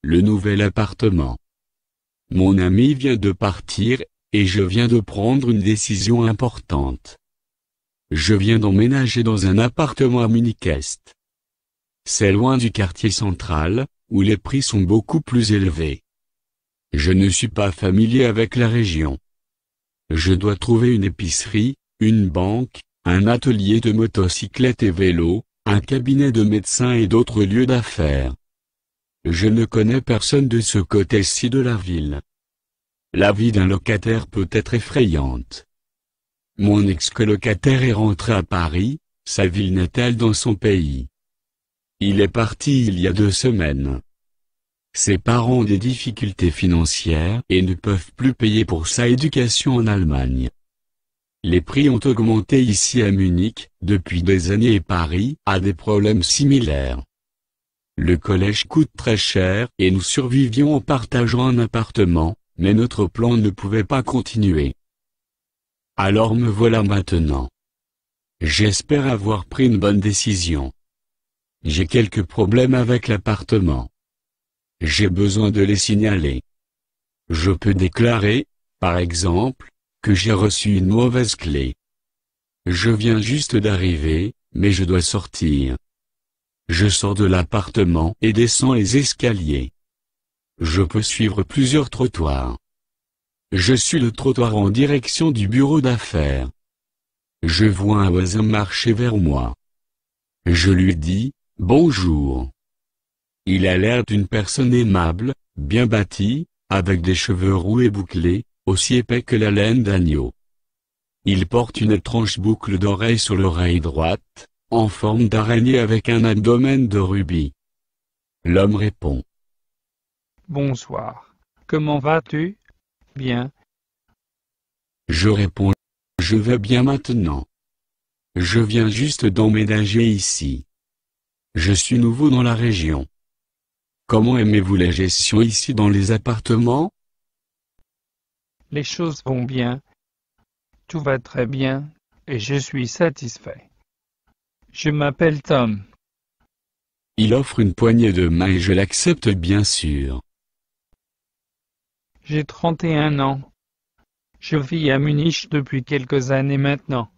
le nouvel appartement. Mon ami vient de partir, et je viens de prendre une décision importante. Je viens d'emménager dans un appartement à Munich-Est. C'est loin du quartier central, où les prix sont beaucoup plus élevés. Je ne suis pas familier avec la région. Je dois trouver une épicerie, une banque, un atelier de motocyclette et vélo, un cabinet de médecin et d'autres lieux d'affaires. Je ne connais personne de ce côté-ci de la ville. La vie d'un locataire peut être effrayante. Mon ex-colocataire est rentré à Paris, sa ville natale dans son pays. Il est parti il y a 2 semaines. Ses parents ont des difficultés financières et ne peuvent plus payer pour sa éducation en Allemagne. Les prix ont augmenté ici à Munich depuis des années et Paris a des problèmes similaires. Le collège coûte très cher et nous survivions en partageant un appartement, mais notre plan ne pouvait pas continuer. Alors me voilà maintenant. J'espère avoir pris une bonne décision. J'ai quelques problèmes avec l'appartement. J'ai besoin de les signaler. Je peux déclarer, par exemple, que j'ai reçu une mauvaise clé. Je viens juste d'arriver, mais je dois sortir. Je sors de l'appartement et descends les escaliers. Je peux suivre plusieurs trottoirs. Je suis le trottoir en direction du bureau d'affaires. Je vois un voisin marcher vers moi. Je lui dis « Bonjour ». Il a l'air d'une personne aimable, bien bâtie, avec des cheveux roux et bouclés, aussi épais que la laine d'agneau. Il porte une étrange boucle d'oreille sur l'oreille droite, en forme d'araignée avec un abdomen de rubis. L'homme répond. Bonsoir. Comment vas-tu? Bien. Je réponds. Je vais bien maintenant. Je viens juste d'emménager ici. Je suis nouveau dans la région. Comment aimez-vous la gestion ici dans les appartements? Les choses vont bien. Tout va très bien, et je suis satisfait. Je m'appelle Tom. Il offre une poignée de main et je l'accepte bien sûr. J'ai 31 ans. Je vis à Munich depuis quelques années maintenant.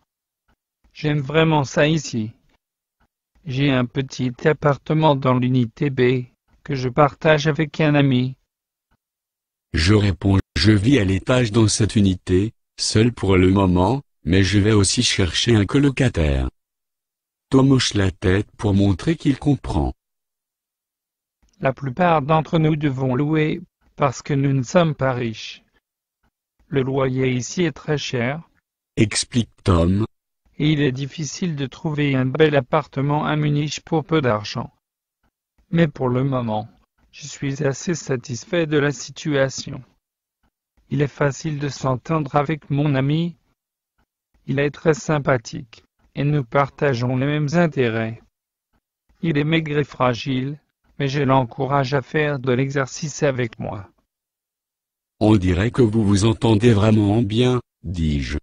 J'aime vraiment ça ici. J'ai un petit appartement dans l'unité B, que je partage avec un ami. Je réponds, je vis à l'étage dans cette unité, seul pour le moment, mais je vais aussi chercher un colocataire. Tom hoche la tête pour montrer qu'il comprend. La plupart d'entre nous devons louer, parce que nous ne sommes pas riches. Le loyer ici est très cher, Explique Tom. et il est difficile de trouver un bel appartement à Munich pour peu d'argent. Mais pour le moment, je suis assez satisfait de la situation. Il est facile de s'entendre avec mon ami. Il est très sympathique, et nous partageons les mêmes intérêts. Il est maigre et fragile, mais je l'encourage à faire de l'exercice avec moi. On dirait que vous vous entendez vraiment bien, dis-je.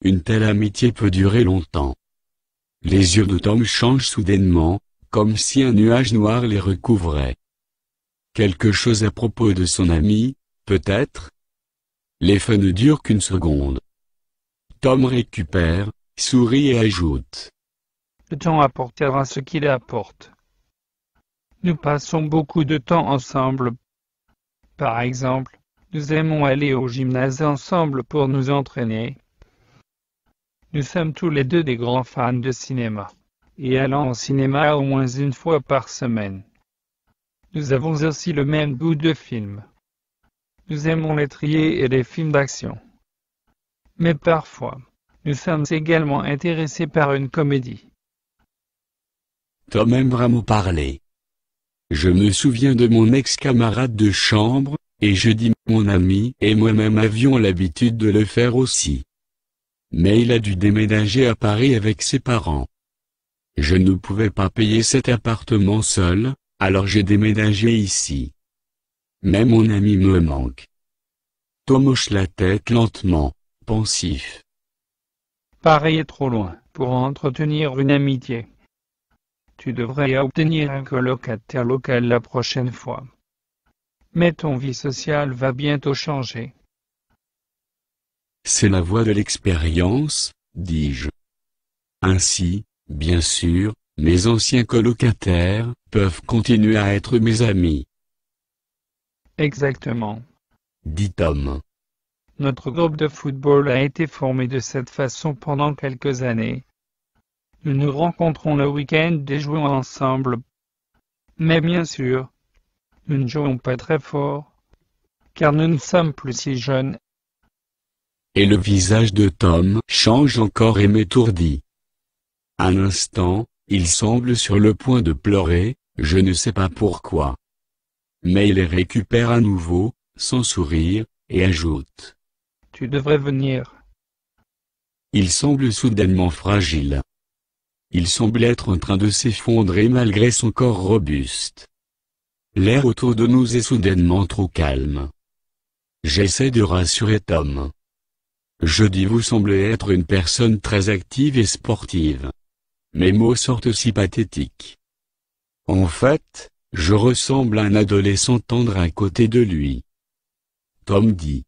Une telle amitié peut durer longtemps. Les yeux de Tom changent soudainement, comme si un nuage noir les recouvrait. Quelque chose à propos de son ami, peut-être? L'effet ne dure qu'une seconde. Tom récupère, sourit et ajoute. Le temps apportera ce qu'il apporte. Nous passons beaucoup de temps ensemble. Par exemple, nous aimons aller au gymnase ensemble pour nous entraîner. Nous sommes tous les deux des grands fans de cinéma, et allons au cinéma au moins une fois par semaine. Nous avons aussi le même goût de films. Nous aimons les thrillers et les films d'action. Mais parfois, nous sommes également intéressés par une comédie. Tom aime vraiment parler. Je me souviens de mon ex-camarade de chambre, et je dis mon ami et moi-même avions l'habitude de le faire aussi. Mais il a dû déménager à Paris avec ses parents. Je ne pouvais pas payer cet appartement seul, alors j'ai déménagé ici. Mais mon ami me manque. Tom hoche la tête lentement, pensif. Paris est trop loin pour entretenir une amitié. Tu devrais obtenir un colocataire local la prochaine fois. Mais ton vie sociale va bientôt changer. C'est la voie de l'expérience, dis-je. Ainsi, bien sûr, mes anciens colocataires peuvent continuer à être mes amis. Exactement. Dit Tom. Notre groupe de football a été formé de cette façon pendant quelques années. Nous nous rencontrons le week-end et jouons ensemble. Mais bien sûr, nous ne jouons pas très fort, car nous ne sommes plus si jeunes. Et le visage de Tom change encore et m'étourdit. Un instant, il semble sur le point de pleurer, je ne sais pas pourquoi. Mais il les récupère à nouveau, sans sourire, et ajoute. Tu devrais venir. Il semble soudainement fragile. Il semble être en train de s'effondrer malgré son corps robuste. L'air autour de nous est soudainement trop calme. J'essaie de rassurer Tom. Je dis vous semblez être une personne très active et sportive. Mes mots sortent si pathétiques. En fait, je ressemble à un adolescent tendre à côté de lui. Tom dit.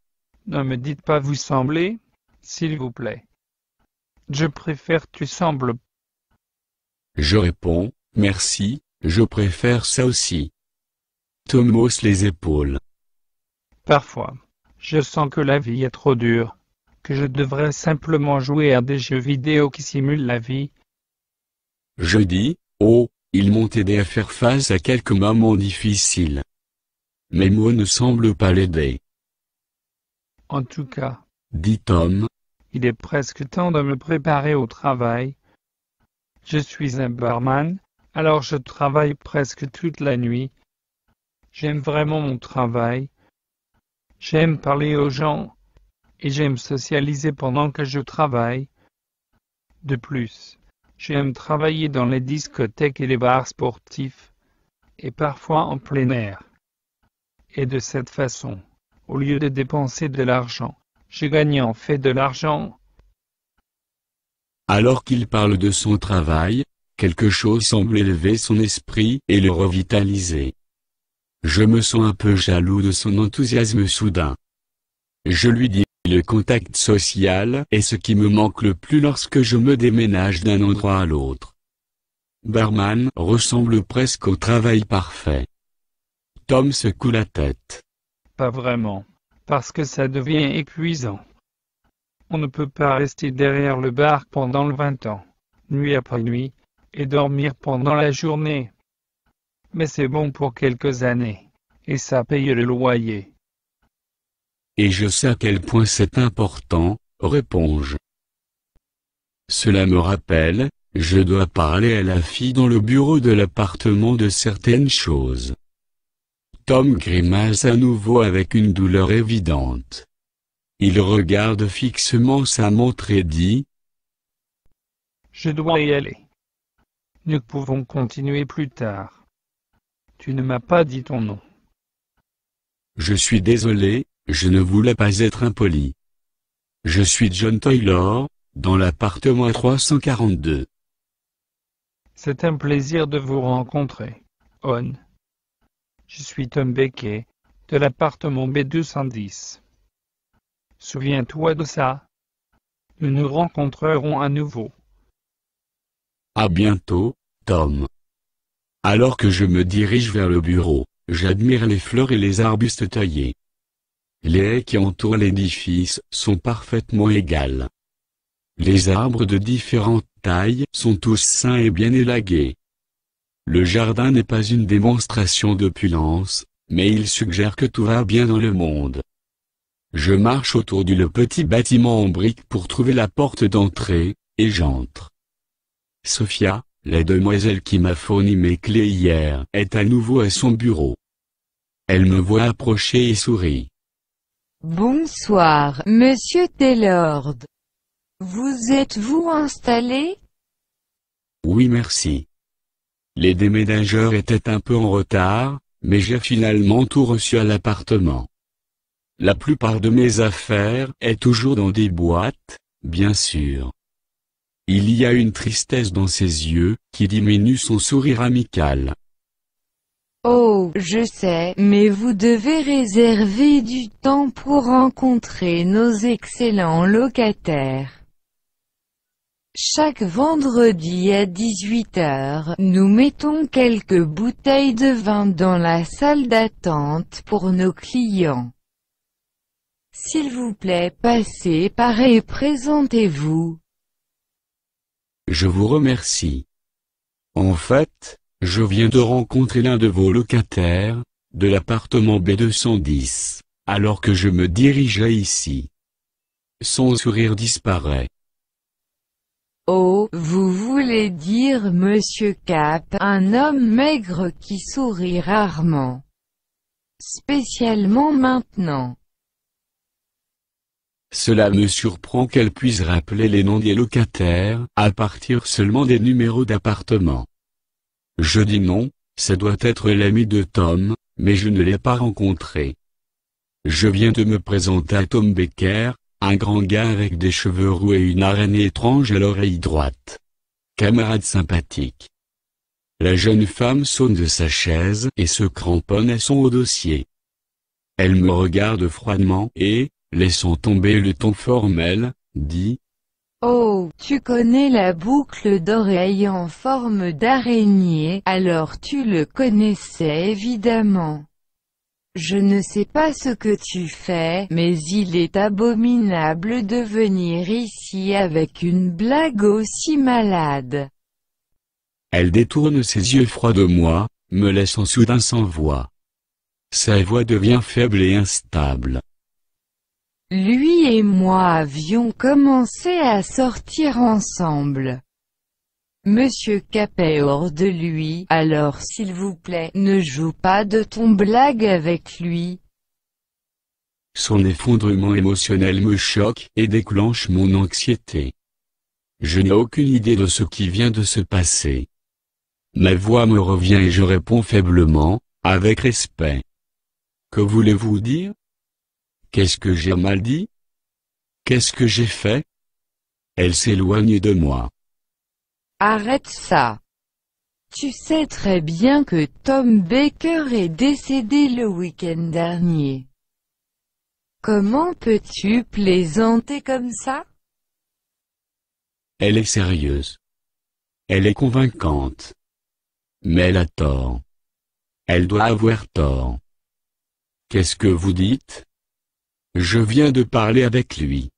Ne me dites pas vous semblez, s'il vous plaît. Je préfère tu sembles. Je réponds, merci, je préfère ça aussi. Tom hausse les épaules. Parfois, je sens que la vie est trop dure, que je devrais simplement jouer à des jeux vidéo qui simulent la vie. Je dis, oh, ils m'ont aidé à faire face à quelques moments difficiles. Mes mots ne semblent pas l'aider. En tout cas, Dit Tom, il est presque temps de me préparer au travail. Je suis un barman, alors je travaille presque toute la nuit. J'aime vraiment mon travail. J'aime parler aux gens, et j'aime socialiser pendant que je travaille. De plus, j'aime travailler dans les discothèques et les bars sportifs, et parfois en plein air. Et de cette façon, au lieu de dépenser de l'argent, je gagne en fait de l'argent. Alors qu'il parle de son travail, quelque chose semble élever son esprit et le revitaliser. Je me sens un peu jaloux de son enthousiasme soudain. Je lui dis, le contact social est ce qui me manque le plus lorsque je me déménage d'un endroit à l'autre. Barman ressemble presque au travail parfait. Tom secoue la tête. Pas vraiment, parce que ça devient épuisant. On ne peut pas rester derrière le bar pendant le 20 ans, nuit après nuit, et dormir pendant la journée. Mais c'est bon pour quelques années, et ça paye le loyer. Et je sais à quel point c'est important, réponds-je. Cela me rappelle, je dois parler à la fille dans le bureau de l'appartement de certaines choses. Tom grimace à nouveau avec une douleur évidente. Il regarde fixement sa montre et dit « Je dois y aller. Nous pouvons continuer plus tard. Tu ne m'as pas dit ton nom. Je suis désolé, je ne voulais pas être impoli. Je suis John Taylor, dans l'appartement 342. C'est un plaisir de vous rencontrer, On. Je suis Tom Beckett, de l'appartement B210. Souviens-toi de ça. Nous nous rencontrerons à nouveau. À bientôt, Tom. Alors que je me dirige vers le bureau, j'admire les fleurs et les arbustes taillés. Les haies qui entourent l'édifice sont parfaitement égales. Les arbres de différentes tailles sont tous sains et bien élagués. Le jardin n'est pas une démonstration d'opulence, mais il suggère que tout va bien dans le monde. Je marche autour du petit bâtiment en briques pour trouver la porte d'entrée, et j'entre. Sophia, la demoiselle qui m'a fourni mes clés hier, est à nouveau à son bureau. Elle me voit approcher et sourit. Bonsoir, Monsieur Taylor. Vous êtes-vous installé? Oui merci. Les déménageurs étaient un peu en retard, mais j'ai finalement tout reçu à l'appartement. La plupart de mes affaires est toujours dans des boîtes, bien sûr. Il y a une tristesse dans ses yeux, qui diminue son sourire amical. Oh, je sais, mais vous devez réserver du temps pour rencontrer nos excellents locataires. Chaque vendredi à 18 h, nous mettons quelques bouteilles de vin dans la salle d'attente pour nos clients. S'il vous plaît, passez par et présentez-vous. Je vous remercie. En fait, je viens de rencontrer l'un de vos locataires, de l'appartement B210, alors que je me dirigeais ici. Son sourire disparaît. Oh, vous voulez dire Monsieur Cap, un homme maigre qui sourit rarement. Spécialement maintenant. Cela me surprend qu'elle puisse rappeler les noms des locataires, à partir seulement des numéros d'appartement. Je dis non, ça doit être l'ami de Tom, mais je ne l'ai pas rencontré. Je viens de me présenter à Tom Baker, un grand gars avec des cheveux roux et une araignée étrange à l'oreille droite. Camarade sympathique. La jeune femme saute de sa chaise et se cramponne à son haut dossier. Elle me regarde froidement et, laissant tomber le ton formel, dit « Oh, tu connais la boucle d'oreille en forme d'araignée, alors tu le connaissais évidemment. Je ne sais pas ce que tu fais, mais il est abominable de venir ici avec une blague aussi malade. » Elle détourne ses yeux froids de moi, me laissant soudain sans voix. Sa voix devient faible et instable. Lui et moi avions commencé à sortir ensemble. Monsieur Cap est hors de lui, alors s'il vous plaît, ne joue pas de ton blague avec lui. Son effondrement émotionnel me choque et déclenche mon anxiété. Je n'ai aucune idée de ce qui vient de se passer. Ma voix me revient et je réponds faiblement, avec respect. Que voulez-vous dire? Qu'est-ce que j'ai mal dit? Qu'est-ce que j'ai fait? Elle s'éloigne de moi. Arrête ça. Tu sais très bien que Tom Baker est décédé le week-end dernier. Comment peux-tu plaisanter comme ça? Elle est sérieuse. Elle est convaincante. Mais elle a tort. Elle doit avoir tort. Qu'est-ce que vous dites? Je viens de parler avec lui.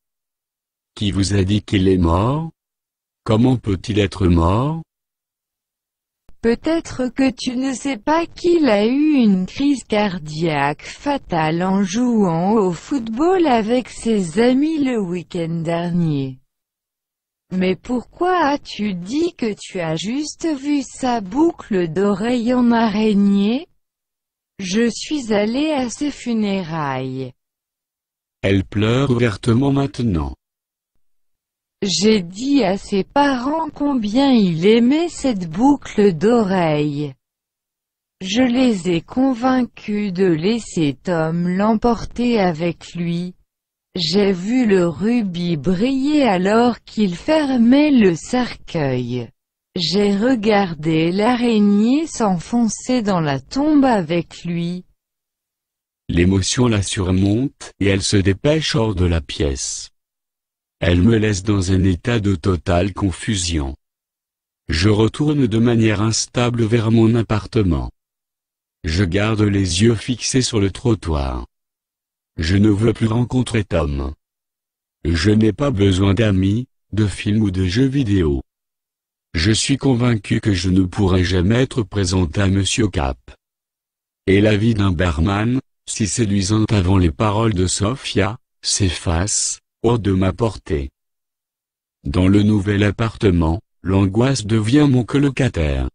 Qui vous a dit qu'il est mort? Comment peut-il être mort? Peut-être que tu ne sais pas qu'il a eu une crise cardiaque fatale en jouant au football avec ses amis le week-end dernier. Mais pourquoi as-tu dit que tu as juste vu sa boucle d'oreille en araignée? Je suis allé à ses funérailles. Elle pleure ouvertement maintenant. J'ai dit à ses parents combien il aimait cette boucle d'oreille. Je les ai convaincus de laisser Tom l'emporter avec lui. J'ai vu le rubis briller alors qu'il fermait le cercueil. J'ai regardé l'araignée s'enfoncer dans la tombe avec lui. L'émotion la surmonte et elle se dépêche hors de la pièce. Elle me laisse dans un état de totale confusion. Je retourne de manière instable vers mon appartement. Je garde les yeux fixés sur le trottoir. Je ne veux plus rencontrer Tom. Je n'ai pas besoin d'amis, de films ou de jeux vidéo. Je suis convaincu que je ne pourrai jamais être présenté à Monsieur Cap. Et la vie d'un barman, si séduisante avant les paroles de Sophia, s'efface, hors de ma portée. Dans le nouvel appartement, l'angoisse devient mon colocataire.